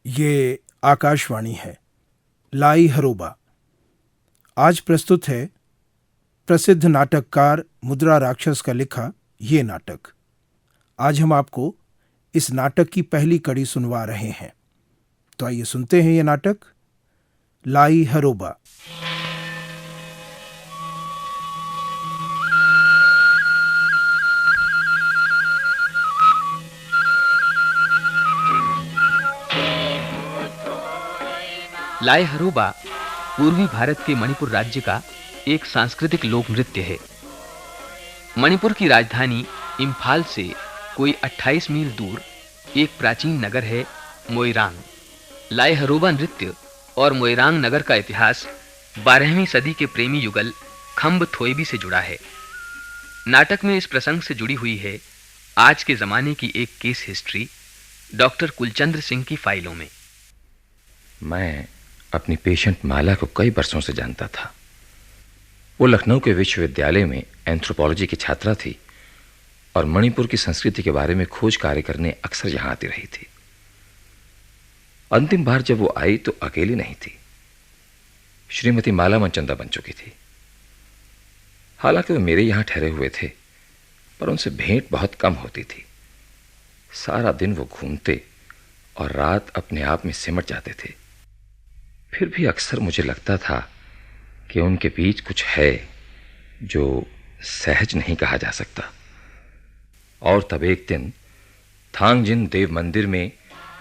ये आकाशवाणी है। लाई हरोबा। आज प्रस्तुत है प्रसिद्ध नाटककार मुद्रा राक्षस का लिखा ये नाटक। आज हम आपको इस नाटक की पहली कड़ी सुनवा रहे हैं। तो आइए सुनते हैं ये नाटक, लाई हरोबा। लाई हरोबा पूर्वी भारत के मणिपुर राज्य का एक सांस्कृतिक लोक नृत्य है। मणिपुर की राजधानी इम्फाल से कोई 28 मील दूर एक प्राचीन नगर है मोइरांग। लाई हरोबा नृत्य और मोइरांग नगर का इतिहास 12वीं सदी के प्रेमी युगल खम्ब थोइबी से जुड़ा है। नाटक में इस प्रसंग से जुड़ी हुई है आज के जमाने की एक case history doctor Kulachandra Singh की फाइलों में। मैं अपनी पेशेंट माला को कई बरसों से जानता था। वो लखनऊ के विश्वविद्यालय में एंथ्रोपोलॉजी की छात्रा थी और मणिपुर की संस्कृति के बारे में खोज कार्य करने अक्सर यहां आती रही थी। अंतिम बार जब वो आई तो अकेली नहीं थी, श्रीमती माला मनचंदा बन चुकी थी। हालांकि वो मेरे यहां ठहरे हुए थे, पर उनसे भेंट बहुत कम होती थी। सारा दिन वो घूमते और रात अपने आप में सिमट जाते थे। फिर भी अक्सर मुझे लगता था कि उनके बीच कुछ है जो सहज नहीं कहा जा सकता। और तब एक दिन थांगजिन देव मंदिर में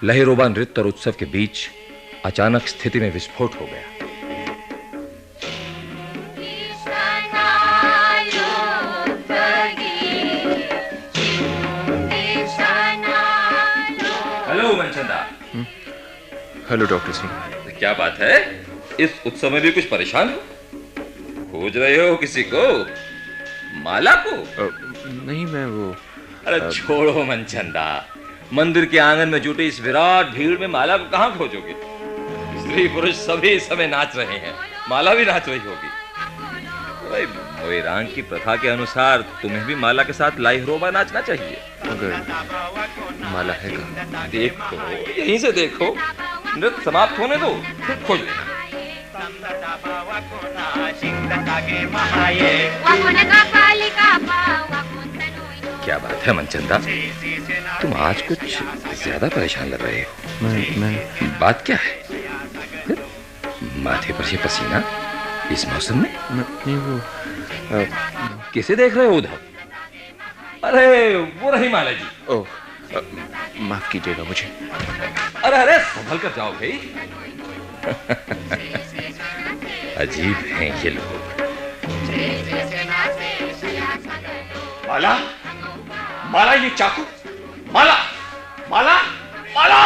लहिरोबा नृत्य और उत्सव के बीच अचानक स्थिति में विस्फोट हो गया। Hello Manchanda. Hello doctor Singh. क्या बात है, इस उत्सव में भी कुछ परेशान हो? खोज रहे हो किसी को? माला को? नहीं, मैं वो अरे छोड़ो मनचंदा, मंदिर के आंगन में जुटी इस विराट भीड़ में माला को कहां खोजोगे? स्त्री पुरुष सभी इस समय नाच रहे हैं, माला भी नाच रही होगी। भाई, मोइरांग की प्रथा के अनुसार तुम्हें भी माला के साथ लाई हरोबा नाचना चाहिए। अगर माला है कहाँ? देखो, यहीं से देखो, नृत्य समाप्त होने दो, फिर खोज लेना। क्या बात है मनचंदा, तुम आज कुछ ज्यादा परेशान लग रहे हो। मैं बात क्या है? माथे पर से पसीना इस मौसम में? नहीं, वो किसे देख रहे हो उधर? अरे वो रही माला जी। ओह, माफ कीजिएगा मुझे। अरे अरे संभल कर जाओ भाई। अजीब हैं ये लोग। माला, माला, ये चाकू, माला, माला, माला।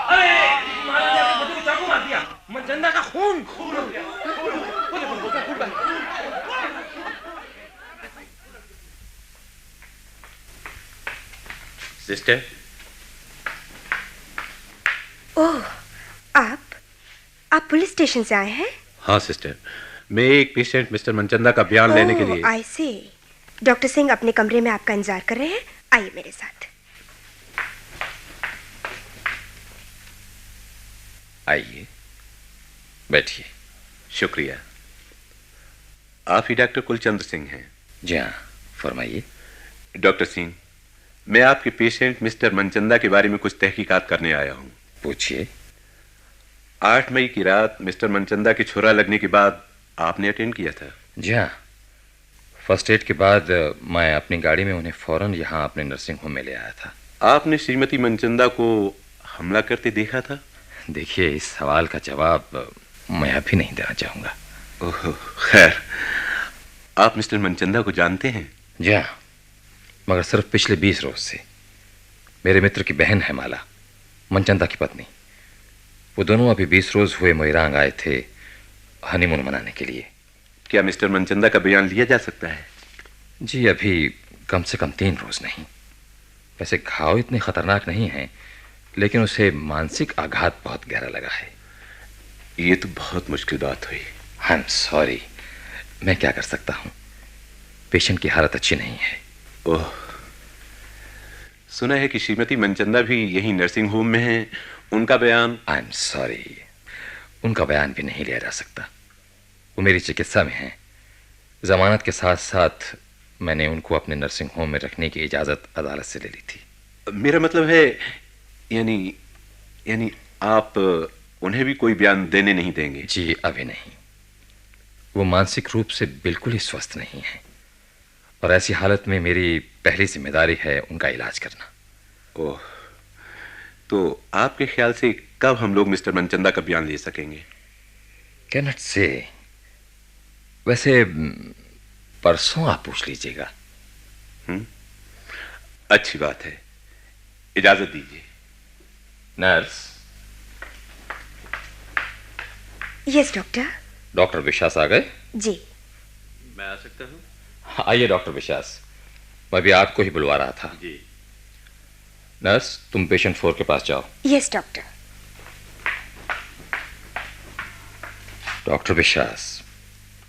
अरे माला ने अपने पति को चाकू मार दिया। मनचंदा का खून खून हो गया। सिस्टर। ओह, आप पुलिस स्टेशन से आए हैं? हाँ सिस्टर, मैं एक पेशेंट मिस्टर मनचंदा का बयान लेने के लिए। आई सी। डॉक्टर सिंह अपने कमरे में आपका इंतजार कर रहे हैं, आइए मेरे साथ। आइए, बैठिए। शुक्रिया। आप ही डॉक्टर कुलचंद्र सिंह हैं? जी हाँ, फरमाइए। डॉक्टर सिंह, मैं आपके पेशेंट मिस्टर मनचंदा के बारे में कुछ तहकीकात करने आया हूँ। पूछिए। 8 मई की रात मिस्टर मनचंदा की छुरा लगने के बाद आपने अटेंड किया था? जी हाँ, फर्स्ट एड के बाद मैं अपनी गाड़ी में उन्हें फौरन यहाँ अपने नर्सिंग होम में ले आया था। आपने श्रीमती मनचंदा को हमला करते देखा था? देखिए, इस सवाल का जवाब मैं अभी नहीं देना चाहूँगा। ओह, खैर, आप मिस्टर मनचंदा को जानते हैं? जी हाँ, मगर सिर्फ पिछले 20 रोज से। मेरे मित्र की बहन है माला, मनचंदा की पत्नी। वो दोनों अभी 20 रोज हुए मोइरांग आए थे हनीमून मनाने के लिए। क्या मिस्टर मनचंदा का बयान लिया जा सकता है? जी, अभी कम से कम 3 रोज नहीं। वैसे घाव इतने खतरनाक नहीं हैं, लेकिन उसे मानसिक आघात बहुत गहरा लगा है। ये तो बहुत मुश्किल बात हुई। आई एम सॉरी, मैं क्या कर सकता हूँ। पेशेंट की हालत अच्छी नहीं है। ओह, सुना है कि श्रीमती मनचंदा भी यहीं नर्सिंग होम में हैं। उनका बयान? आई एम सॉरी, उनका बयान भी नहीं लिया जा सकता। वो मेरी चिकित्सा में है। जमानत के साथ साथ मैंने उनको अपने नर्सिंग होम में रखने की इजाज़त अदालत से ले ली थी। मेरा मतलब है, यानी आप उन्हें भी कोई बयान देने नहीं देंगे? जी अभी नहीं। वो मानसिक रूप से बिल्कुल ही स्वस्थ नहीं है और ऐसी हालत में मेरी पहली जिम्मेदारी है उनका इलाज करना। ओह, तो आपके ख्याल से कब हम लोग मिस्टर मनचंदा का बयान ले सकेंगे? कैनट से। वैसे परसों आप पूछ लीजिएगा। अच्छी बात है, इजाजत दीजिए। नर्स। Yes doctor. डॉक्टर विश्वास आ गए? जी। मैं आ सकता हूँ? आइए डॉक्टर विश्वास, मैं भी आपको ही बुलवा रहा था। जी। नर्स, तुम पेशेंट 4 के पास जाओ। Yes doctor. डॉक्टर विश्वास,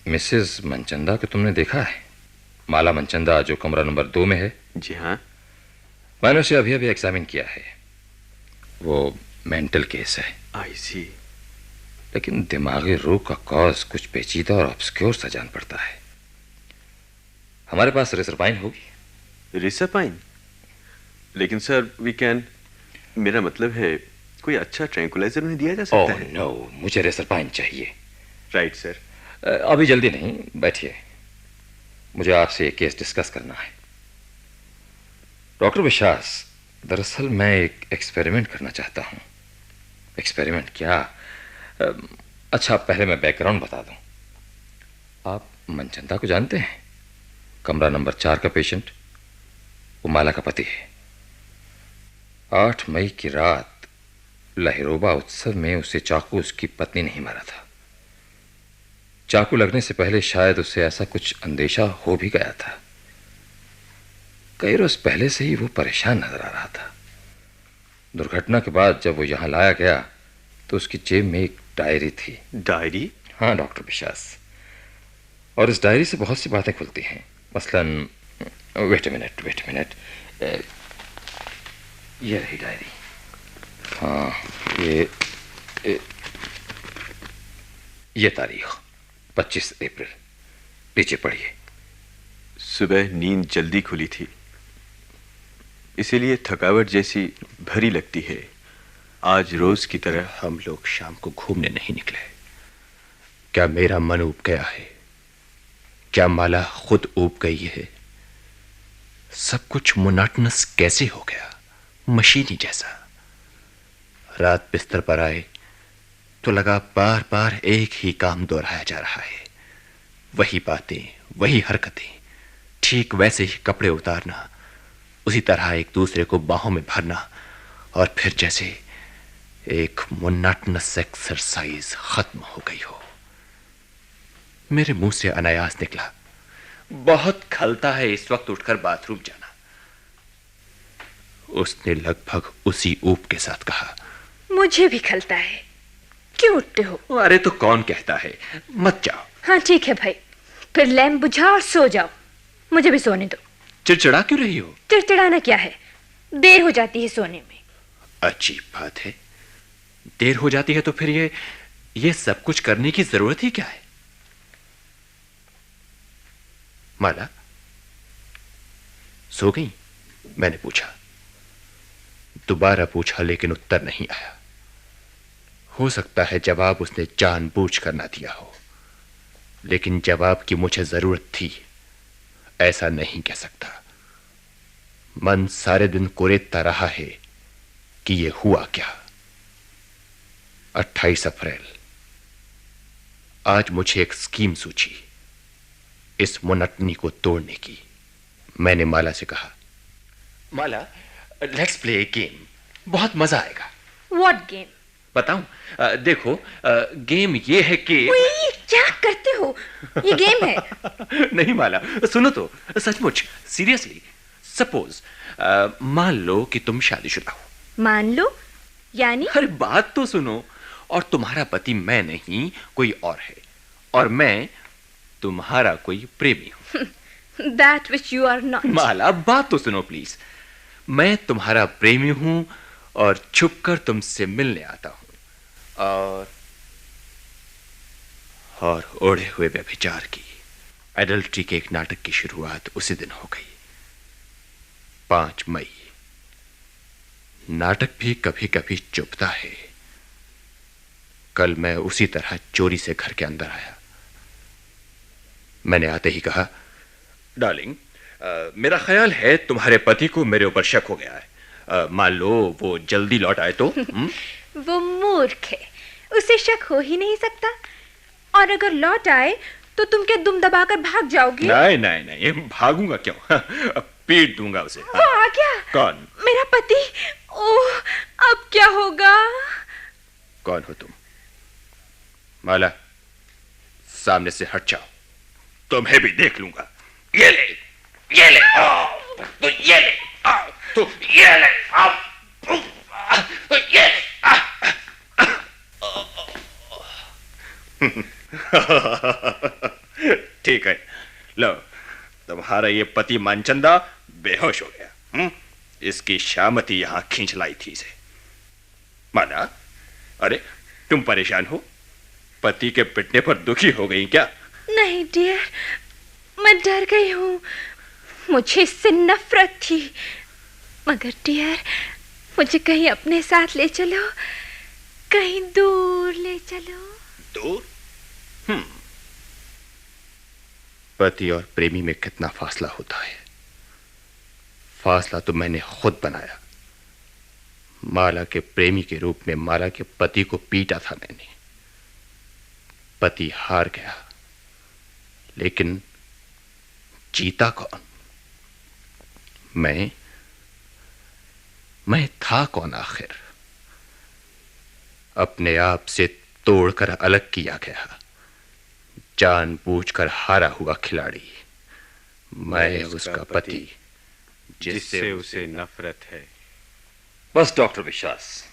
मिसेस मनचंदा को तुमने देखा है? माला मनचंदा, जो कमरा नंबर 2 में है। जी हाँ। मैंने उसे अभी अभी एग्जामिन किया है। वो मेंटल केस है। आई सी। लेकिन दिमागी रोग का कॉज कुछ पेचीदा और ऑब्सक्योर सा जान पड़ता है। हमारे पास रिसरपाइन होगी? रिसरपाइन? लेकिन सर वी कैन, मेरा मतलब है कोई अच्छा ट्रैंकुलाइजर उन्हें दिया जा सकता है? नो, मुझे रिसरपाइन चाहिए। Right sir. अभी जल्दी नहीं, बैठिए, मुझे आपसे एक केस डिस्कस करना है। डॉक्टर विश्वास, दरअसल मैं एक एक्सपेरिमेंट करना चाहता हूँ। एक्सपेरिमेंट क्या? अच्छा, पहले मैं बैकग्राउंड बता दूं। आप मनचंदा को जानते हैं? कमरा नंबर 4 का पेशेंट। वो माला का पति है। 8 मई की रात लहिरोबा उत्सव में उसे चाकू उसकी पत्नी ने ही मारा था। चाकू लगने से पहले शायद उसे ऐसा कुछ अंदेशा हो भी गया था। कई रोज पहले से ही वो परेशान नजर आ रहा था। दुर्घटना के बाद जब वो यहां लाया गया तो उसकी जेब में एक डायरी थी। डायरी? हाँ डॉक्टर विश्वास, और इस डायरी से बहुत सी बातें खुलती हैं। मसलन, वेट ए मिनट, ये रही डायरी। हाँ, ये तारीख 25 अप्रैल। नीचे पढ़िए। सुबह नींद जल्दी खुली थी, इसीलिए थकावट जैसी भरी लगती है। आज रोज की तरह हम लोग शाम को घूमने नहीं निकले। क्या मेरा मन ऊब गया है? क्या माला खुद ऊब गई है? सब कुछ मोनोटोनस कैसे हो गया, मशीनी जैसा। रात बिस्तर पर आए तो लगा बार बार एक ही काम दोहराया जा रहा है। वही बातें, वही हरकतें, ठीक वैसे ही कपड़े उतारना, उसी तरह एक दूसरे को बाहों में भरना, और फिर जैसे एक मोनोटोनस एक्सरसाइज खत्म हो गई हो। मेरे मुंह से अनायास निकला, बहुत खलता है इस वक्त उठकर बाथरूम जाना। उसने लगभग उसी ऊप के साथ कहा, मुझे भी खलता है, क्यों उठते हो? अरे तो कौन कहता है, मत जाओ। हाँ ठीक है भाई, फिर लैंप बुझाओ और सो जाओ, मुझे भी सोने दो। चिड़चिड़ा क्यों रही हो? चिड़चिड़ाना क्या है, देर हो जाती है सोने में। अजीब बात है, देर हो जाती है तो फिर ये सब कुछ करने की जरूरत ही क्या है? माला सो गई? मैंने पूछा। दोबारा पूछा लेकिन उत्तर नहीं आया। हो सकता है जवाब उसने जानबूझकर ना दिया हो, लेकिन जवाब की मुझे जरूरत थी, ऐसा नहीं कह सकता। मन सारे दिन कुरेदता रहा है कि यह हुआ क्या। 28 अप्रैल। आज मुझे एक स्कीम सूझी इस मोनोटनी को तोड़ने की। मैंने माला से कहा, माला लेट्स प्ले ए गेम, बहुत मजा आएगा। What game? बताऊं? देखो, गेम ये है कि ये क्या करते हो, ये गेम है? नहीं माला, सुनो तो, सचमुच सीरियसली। सपोज मान लो कि तुम शादीशुदा हो। मान लो यानी? अरे बात तो सुनो। और तुम्हारा पति मैं नहीं, कोई और है, और मैं तुम्हारा कोई प्रेमी हूं। That which you are not. माला बात तो सुनो प्लीज। मैं तुम्हारा प्रेमी हूं और छुपकर तुमसे मिलने आता हूं और ओढ़े हुए व्यभिचार की, एडल्ट्री के एक नाटक की शुरुआत उसी दिन हो गई, 5 मई। नाटक भी कभी कभी चुपता है। कल मैं उसी तरह चोरी से घर के अंदर आया। मैंने आते ही कहा, डार्लिंग, मेरा ख्याल है तुम्हारे पति को मेरे ऊपर शक हो गया है। मान लो वो जल्दी लौट आए तो। वो मूर्ख है, उसे शक हो ही नहीं सकता। और अगर लौट आए तो तुम क्या दुम दबाकर भाग जाओगी? नहीं नहीं नहीं, भागूंगा क्यों? पीट दूंगा उसे। वो आ गया। कौन? मेरा पति। ओह, अब क्या होगा? कौन हो तुम? माला, सामने से हट जाओ, तुम्हें भी देख लूंगा। ये ले, ये ले, तो ये ले, तो ये ले, तो ये ले। ठीक है, लो, तुम्हारा ये पति मनचंदा बेहोश हो गया। इसकी शामती यहां खींच लाई थी इसे। माना, अरे तुम परेशान हो? पति के पिटने पर दुखी हो गई क्या? नहीं डियर, मैं डर गई हूँ। मुझे इससे नफरत थी। मगर डियर, मुझे कहीं अपने साथ ले चलो, कहीं दूर ले चलो। दूर? पति और प्रेमी में कितना फासला होता है। फासला तो मैंने खुद बनाया। माला के प्रेमी के रूप में माला के पति को पीटा था मैंने। पति हार गया, लेकिन जीता कौन? मैं था कौन आखिर? अपने आप से तोड़कर अलग किया गया, जानबूझकर हारा हुआ खिलाड़ी। मैं उसका पति जिससे उसे नफरत है। बस डॉक्टर विश्वास,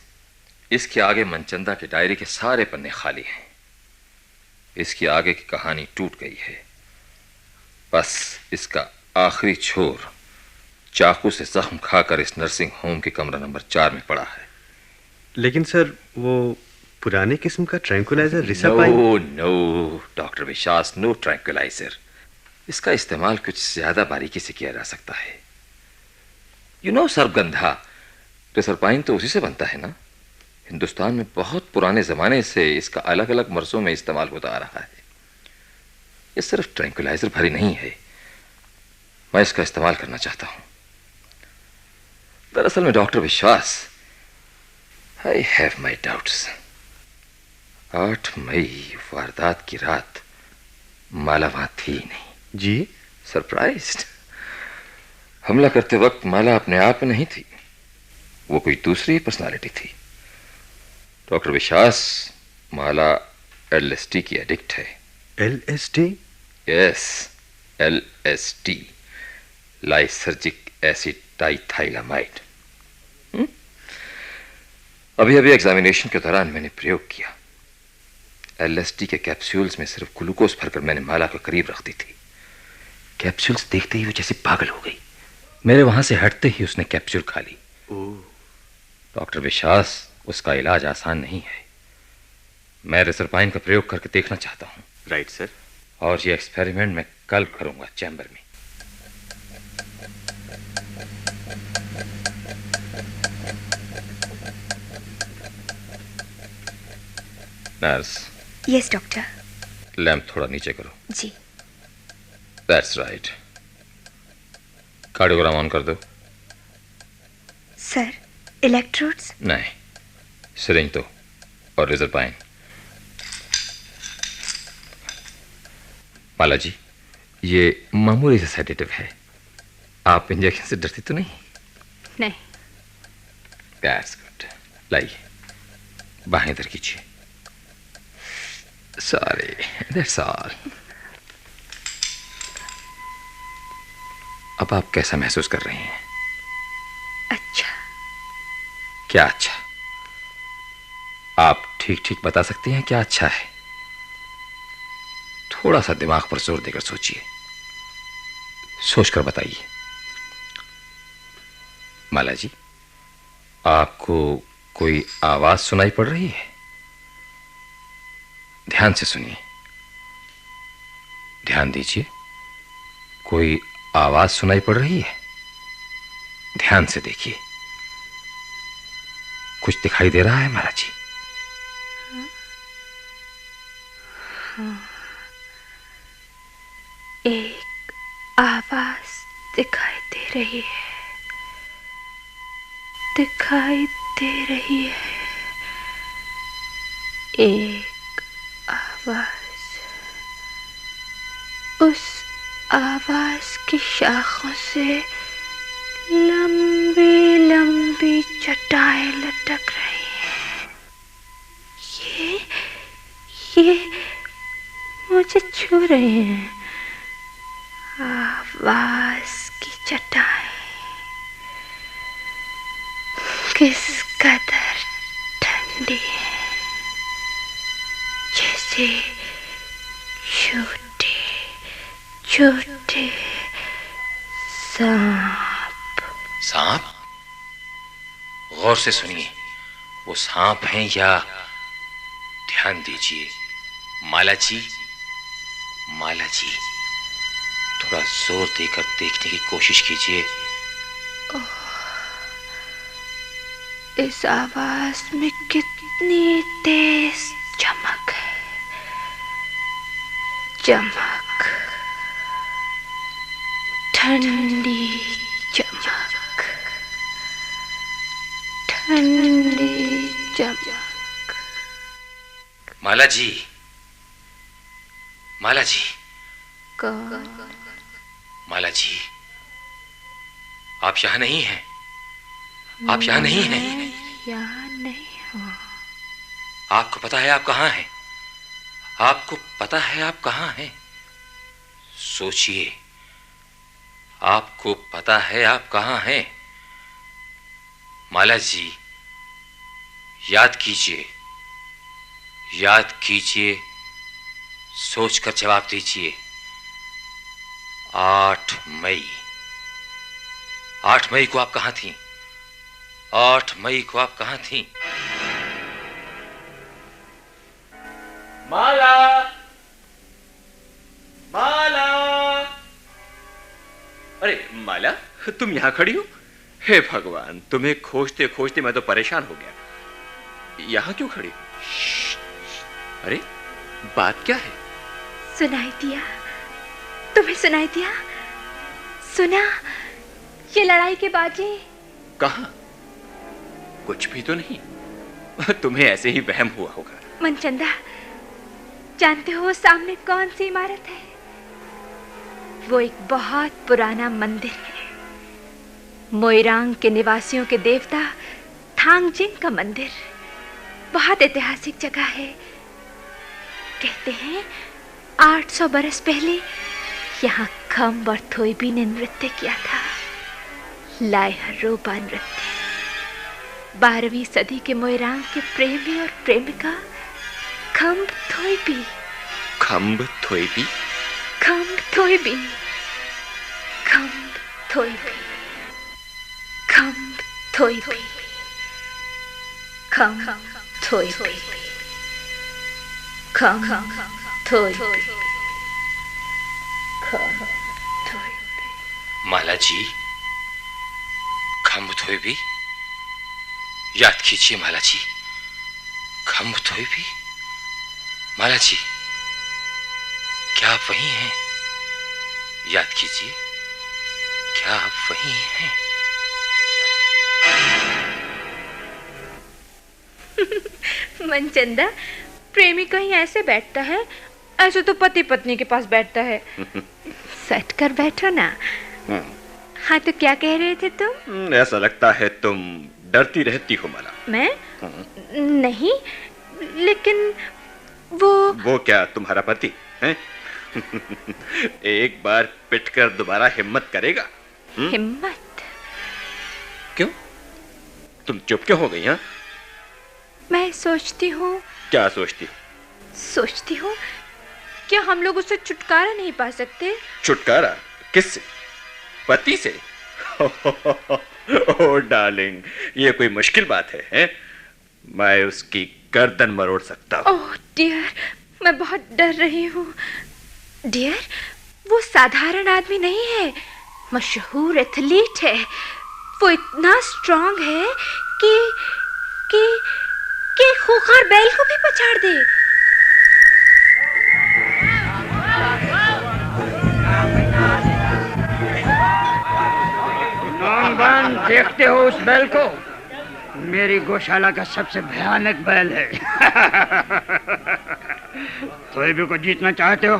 इसके आगे मनचंदा के डायरी के सारे पन्ने खाली हैं। इसकी आगे की कहानी टूट गई है। बस इसका आखिरी छोर चाकू से जख्म खाकर इस नर्सिंग होम के कमरा नंबर 4 में पड़ा है। लेकिन सर, वो पुराने किस्म का ट्रैंकुलाइजर रिसापाइन? नो डॉक्टर विश्वास, नो ट्रैंकुलाइजर। इसका इस्तेमाल कुछ ज्यादा बारीकी से किया जा सकता है। सर्पगंधा, रिसरपाइन तो उसी से बनता है ना। हिंदुस्तान में बहुत पुराने जमाने से इसका अलग अलग मर्जों में इस्तेमाल होता आ रहा है। ये सिर्फ ट्रैंकुलाइजर भरी नहीं है। मैं इसका इस्तेमाल करना चाहता हूं। दरअसल में डॉक्टर विश्वास, आई हैव माई डाउट्स। 8 मई वारदात की रात माला वहां थी नहीं। जी? सरप्राइज्ड। हमला करते वक्त माला अपने आप में नहीं थी, वो कोई दूसरी पर्सनालिटी थी। डॉक्टर विश्वास, माला LSD की एडिक्ट है। LSD? Yes, LSD, lysergic acid diethylamide. अभी अभी एग्जामिनेशन के दौरान मैंने प्रयोग किया। LSD के कैप्सूल्स में सिर्फ ग्लूकोज भरकर मैंने माला को करीब रख दी थी। कैप्सूल्स देखते ही वो जैसे पागल हो गई। मेरे वहां से हटते ही उसने कैप्सूल खा ली। डॉक्टर विश्वास, उसका इलाज आसान नहीं है। मैं रिसरपाइन का प्रयोग करके देखना चाहता हूं। Right sir. और ये एक्सपेरिमेंट मैं कल करूंगा चैम्बर में। नर्स। Yes doctor. लैंप थोड़ा नीचे करो। जी। That's right. कार्डियोग्राम ऑन कर दो। Sir, electrodes? नहीं, सिरिंज दो और रिजरपाइन। माला जी, ये मामूली सा सेडेटिव है। आप इंजेक्शन से डरती तो नहीं? नहीं। That's good. लाइए, बाहें इधर कीजिए। Sorry, that's all. अब आप कैसा महसूस कर रही हैं? अच्छा। क्या अच्छा? आप ठीक ठीक बता सकती हैं क्या अच्छा है? थोड़ा सा दिमाग पर जोर देकर सोचिए, सोचकर बताइए। माला जी, आपको कोई आवाज सुनाई पड़ रही है? ध्यान से सुनिए, ध्यान दीजिए। कोई आवाज सुनाई पड़ रही है? ध्यान से देखिए। कुछ दिखाई दे रहा है महाराज जी? एक आवाज दिखाई दे रही है, दिखाई दे रही है। एक आवाज, उस आवाज की शाखों से लंबी लंबी चटाएं लटक रही हैं। ये मुझे छू रहे हैं। आवाज की चटाएं किस कदर ठंडी है, जैसे छोटे छोटे सांप। सांप? गौर से सुनिए, वो सांप हैं या? ध्यान दीजिए। माला जी, माला जी, थोड़ा जोर देकर देखने की कोशिश कीजिए। इस आवाज में कितनी तेज चमक है, चमक, ठंडी चमक, ठंडी चमक। माला जी, माला जी, कौन? माला जी, आप यहां नहीं हैं? आप यहां नहीं हैं? यहाँ नहीं हूँ। आपको पता है आप कहां हैं? आपको पता है आप कहां हैं? सोचिए, आपको पता है आप कहां हैं? माला जी, याद कीजिए, याद कीजिए, सोचकर जवाब दीजिए। 8 मई, 8 मई को आप कहां थीं? 8 मई को आप कहां थीं? माला, माला। अरे माला, तुम यहां खड़ी हो? हे भगवान, तुम्हें खोजते खोजते मैं तो परेशान हो गया। यहां क्यों खड़ी हो? अरे बात क्या है? सुनाई दिया? तुम्हें सुनाई दिया? सुना ये लड़ाई के बाजे? कहां? कुछ भी तो नहीं। तुम्हें ऐसे ही वहम हुआ होगा। मनचंदा, जानते हो वो सामने कौन सी इमारत है? वो एक बहुत पुराना मंदिर है, मोइरांग के निवासियों के देवता थांगजिंग का मंदिर। बहुत ऐतिहासिक जगह है। कहते हैं 800 बरस पहले यहाँ खम्ब और थोइबी ने नृत्य किया था, लाइहरोबा नृत्य। 12वीं सदी के मोइरांग के प्रेमी और प्रेमिका खम्ब थोइबी। खम्ब थोइबी? खम्ब थोइबी, खम्ब थोइबी, खम्ब थोइबी, खम्ब थोइबी, खम्ब थोइबी, खम्ब थोइबी। माला जी, खम्ब थोइबी, याद कीजिए माला जी। खम्ब थोइबी, माला जी, क्या आप वही हैं? याद कीजिए, क्या आप वही हैं? मनचंदा, प्रेमी कहीं ऐसे बैठता है? ऐसे तो पति पत्नी के पास बैठता है। सट कर बैठो ना। हाँ, तो क्या कह रहे थे तुम? ऐसा लगता है तुम डरती रहती हो माला। मैं? नहीं, लेकिन वो क्या तुम्हारा पति है? एक बार पिटकर दोबारा हिम्मत करेगा? हिम्मत? क्यों? तुम चुप क्यों हो गई? हाँ, मैं सोचती हूँ। क्या सोचती? सोचती हूँ क्या हम लोग उससे छुटकारा नहीं पा सकते? छुटकारा? किससे? पति से? ओह डार्लिंग, ये कोई मुश्किल बात है? मैं उसकी गर्दन मरोड़ सकता हूँ। ओह डियर, मैं बहुत डर रही हूँ। डियर, वो साधारण आदमी नहीं है, मशहूर एथलीट है। वो इतना स्ट्रांग है कि कि कि खूंखार बैल को भी पछाड़ दे। नौजवान, देखते हो उस बैल को? मेरी गौशाला का सबसे भयानक बैल है। थोएबी को जीतना चाहते हो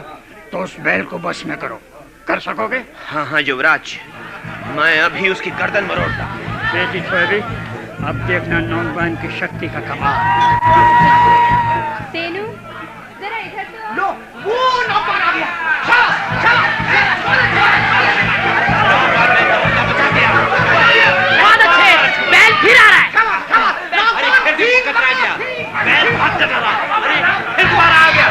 तो उस बैल को बस में करो। कर सकोगे? हाँ हाँ युवराज, मैं अभी उसकी गर्दन मरोड़ता। बेटी थोएबी, अब देखना नौजवान की शक्ति का कमाल। सेनु, जरा इधर तो। लो, वो नौजवान आ गया। चलो, बहुत अच्छे, बैल फिर आ रहा है। बैल भाग चला रहा है। अरे फिर दोबारा आ गया।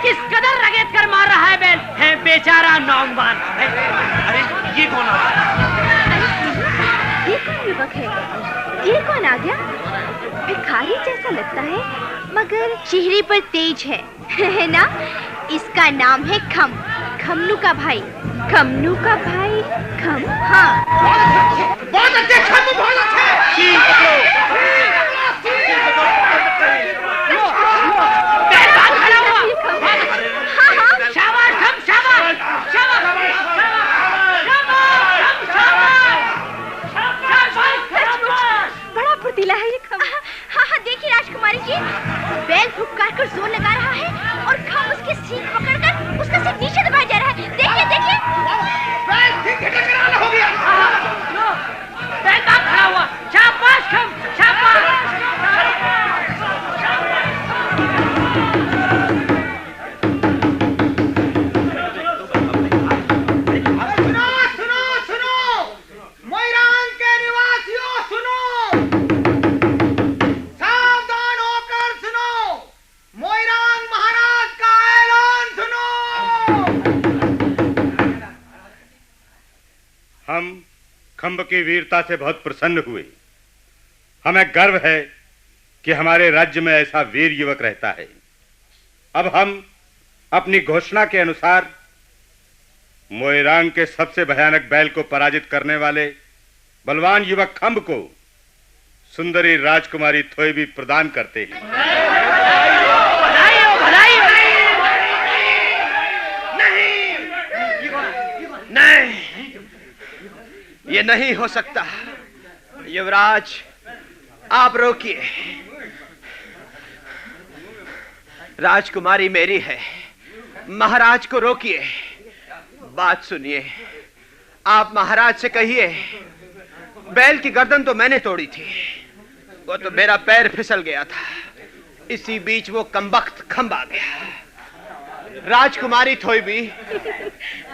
किस कदर रगेत कर मार रहा है बैल, है बेचारा नौजवान। अरे ये कौन आ गया? ये कौन युवक है? ये कौन आ गया? भिखारी जैसा लगता है, मगर चेहरे पर तेज है ना? इसका नाम है खम, खमनू का भाई। खमनू का भाई खम। हाँ, बहुत अच्छे खम, बहुत अच्छे। शाबाश खम, शाबाश, शाबाश, बड़ा फुर्तीला है ये खम। हाँ हाँ, देखिए राजकुमारी जी, बैल फुफकार कर जोर लगा रहा है और खम उसकी सींग पकड़कर उसका सिर नीचे दबाया जा रहा है। देखिए देखिए, बैल ठीक हो गया। बैल बाग खड़ा हुआ। शाबाश खम, शाबाश। खंब की वीरता से बहुत प्रसन्न हुए। हमें गर्व है कि हमारे राज्य में ऐसा वीर युवक रहता है। अब हम अपनी घोषणा के अनुसार मोइरांग के सबसे भयानक बैल को पराजित करने वाले बलवान युवक खंब को सुंदरी राजकुमारी थोएबी प्रदान करते हैं। नहीं, ये नहीं हो सकता। युवराज, आप रोकिए। राजकुमारी मेरी है, महाराज को रोकिए। बात सुनिए, आप महाराज से कहिए, बैल की गर्दन तो मैंने तोड़ी थी, वो तो मेरा पैर फिसल गया था, इसी बीच वो कमबख्त खंब आ गया। राजकुमारी थोएबी।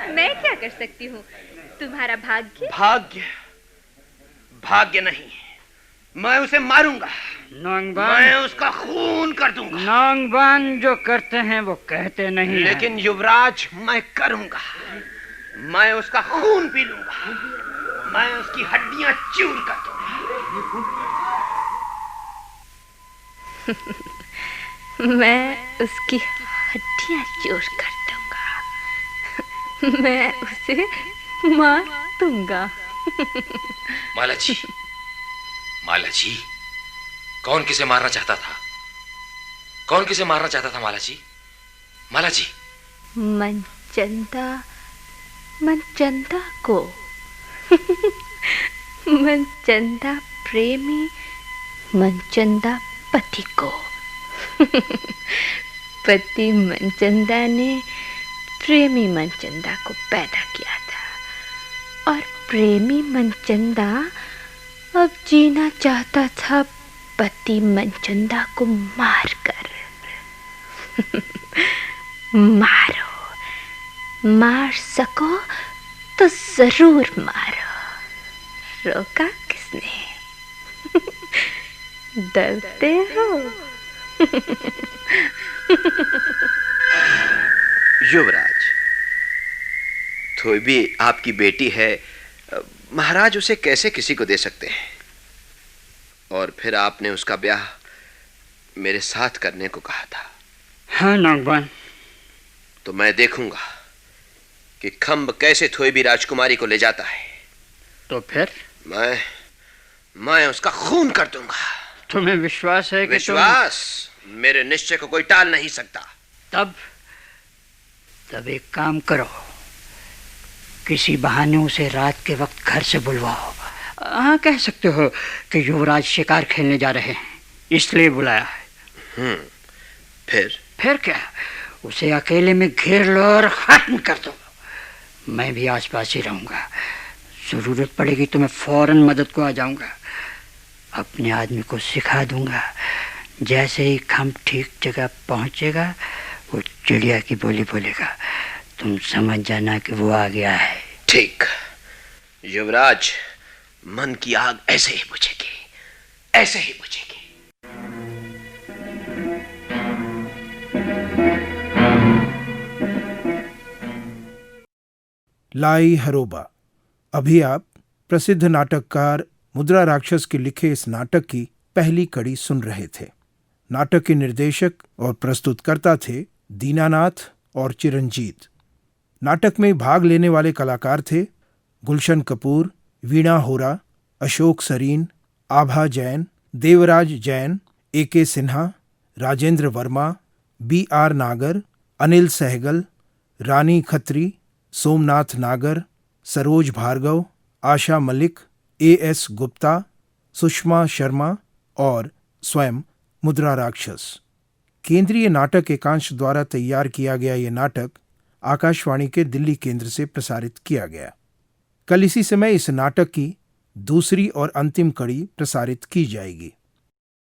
मैं क्या कर सकती हूँ? तुम्हारा भाग्य। भाग्य? भाग्य नहीं, मैं उसे मारूंगा। मैं उसका खून कर दूंगा। नौजवान जो करते हैं वो कहते नहीं। लेकिन युवराज, मैं करूंगा। मैं उसका खून पी लूंगा, मैं उसकी हड्डियां चूर कर दूंगा। मैं उसकी हड्डियां चूर कर दूंगा। मैं उसे मार दूंगा। माला जी, माला जी, कौन किसे मारना चाहता था? कौन किसे मारना चाहता था माला जी? माला जी। मनचंदा, मनचंदा को। मनचंदा प्रेमी, मनचंदा पति को। पति मनचंदा ने प्रेमी मनचंदा को पैदा किया था और प्रेमी मनचंदा अब जीना चाहता था पति मनचंदा को मारकर। मारो, मार सको तो जरूर मारो। रोका किसने? डरते हो? युवराज, थोइबी आपकी बेटी है, महाराज उसे कैसे किसी को दे सकते हैं? और फिर आपने उसका ब्याह मेरे साथ करने को कहा था। हाँ नागवान। तो मैं देखूंगा कि खंब कैसे थोइबी राजकुमारी को ले जाता है। तो फिर मैं उसका खून कर दूंगा। तुम्हें विश्वास है कि विश्वास? मेरे निश्चय को कोई टाल नहीं सकता। तब एक काम करो, किसी बहाने उसे रात के वक्त घर से बुलवाओ। हाँ, कह सकते हो कि युवराज शिकार खेलने जा रहे हैं, इसलिए बुलाया है। फिर क्या, उसे अकेले में घेर लो और खत्म कर दो। मैं भी आसपास ही रहूंगा, जरूरत पड़ेगी तो मैं फौरन मदद को आ जाऊंगा। अपने आदमी को सिखा दूंगा, जैसे ही खंभ ठीक जगह पहुंचेगा वो चिड़िया की बोली बोलेगा, तुम समझ जाना कि वो आ गया है। ठीक। युवराज, मन की आग ऐसे ही बुझेगी, ऐसे ही बुझेगी। लाई हरोबा। अभी आप प्रसिद्ध नाटककार मुद्रा राक्षस के लिखे इस नाटक की पहली कड़ी सुन रहे थे। नाटक के निर्देशक और प्रस्तुतकर्ता थे दीनानाथ और चिरंजीत। नाटक में भाग लेने वाले कलाकार थे गुलशन कपूर, वीणा होरा, अशोक सरीन, आभा जैन, देवराज जैन, A.K. सिन्हा, राजेंद्र वर्मा, B.R. नागर, अनिल सहगल, रानी खत्री, सोमनाथ नागर, सरोज भार्गव, आशा मलिक, A.S. गुप्ता, सुषमा शर्मा और स्वयं मुद्रा राक्षस। केंद्रीय नाटक एकांश द्वारा तैयार किया गया ये नाटक आकाशवाणी के दिल्ली केंद्र से प्रसारित किया गया। कल इसी समय इस नाटक की दूसरी और अंतिम कड़ी प्रसारित की जाएगी।